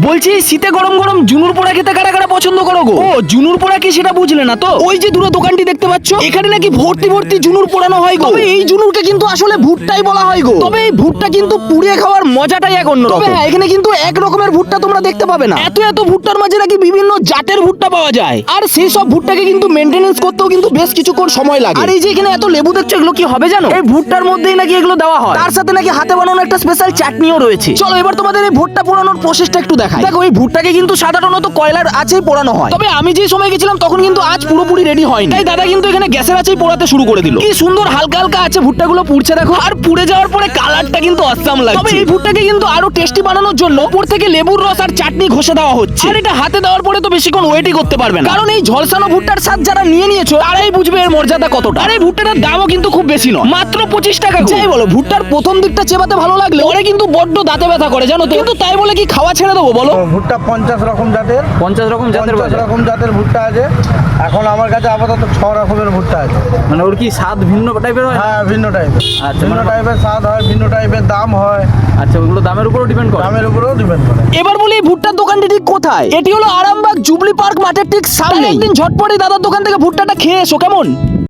বলছি শীতে গরম গরম জুনুর পোড়া খেতে কারা কারা পছন্দ করো গো? ও জুনুর পোড়া কি সেটা বুঝলে না তো? ওই যে দূরে দোকানটি দেখতে পাচ্ছ, এখানে নাকি ভর্তি ভর্তি জুনুর পোড়ানো হয় গো। তবে এই জুনুরকে কিন্তু আসলে ভুট্টাই বলা হয় গো। তবে এই ভুট্টা কিন্তু পুড়িয়ে খাওয়ার মজাটাই এক অন্য। তবে হ্যাঁ, এখানে কিন্তু এক রকমের ভুট্টা তোমরা দেখতে পাবে না। এত এত ভুট্টার মাঝে নাকি বিভিন্ন জাতের ভুট্টা পাওয়া যায়, আর সেই সব ভুট্টাকে কিন্তু মেইনটেনেন্স করতেও কিন্তু বেশ কিছুক্ষণ সময় লাগে। আর এই যে এখানে এত লেবু দেখছো, এগুলো কি হবে জানো? এই ভুট্টার মধ্যেই নাকি এগুলো দেওয়া হয়, তার সাথে নাকি হাতে বানানো একটা স্পেশাল চাটনিও রয়েছে। চলো এবার তোমাদের এই ভুট্টা পোড়ানোর প্রসেসটা একটু দেখাই। দেখো এই ভুট্টাকে কিন্তু সাধারণত কয়লার আঁচেই পোড়ানো হয়, তবে আমি যে সময় গেছিলাম তখন কিন্তু আঁচ পুরোপুরি রেডি হয়নি, তাই দাদা কিন্তু এখানে গ্যাসের আঁচেই পোড়াতে শুরু করে দিল। কি সুন্দর হালকা হালকা আছে ভুট্টাগুলো পুড়ছে দেখো, আর পুড়ে যাওয়ার পরে কালারটা কিন্তু অসাম লাগছে। তবে এই ভুট্টাকে কিন্তু আরো টেস্টি বানানোর জন্য উপর থেকে লেবুর রস আর চাটনি ঘষে দেওয়া হচ্ছে। আর এটা হাতে দেওয়ার পরে তো বেশিক্ষণ ওয়েটই করতে পারবে না, কারণ এই ঝলসানো ভুট্টার স্বাদ যারা নিয়ে নিয়েছো তারাই বুঝবে এর মর্যাদা কতটা। আর এই ভুট্টাটার দামও কিন্তু খুব বেশি নয়, মাত্র 25 টাকা। যাই বলো, ভুট্টার প্রথম দিকটা চেবাতে ভালো লাগলে পরে কিন্তু বড্ড দাঁতে ব্যথা করে জানো তো। কিন্তু তাই বলে কি খাওয়া ছেড়ে দেবো বলো? ভুট্টা 50 রকম জাতের 50 রকম জাতের 50 রকম জাতের ভুট্টা আছে। এখন আমার কাছে আপাতত 6 রকমের ভুট্টা আছে। মানে ওর কি স্বাদ ভিন্ন টাইপের হয়? হ্যাঁ, ভিন্ন টাইপের। আচ্ছা, ভিন্ন মানে- টাইপের স্বাদ হয়, ভিন্ন টাইপের দাম হয়। আচ্ছা, ওগুলো দামের উপরও ডিপেন্ড করে? দামের উপরেও ডিপেন্ড করে। এবার বলি এই ভুট্টার দোকানটি ঠিক কোথায়? এটি হলো আরামবাগ জুবলি পার্ক মাঠের ঠিক সামনে। একদিন ঝটপটে দাদার দোকান থেকে ভুট্টাটা খেয়ে এসো কেমন?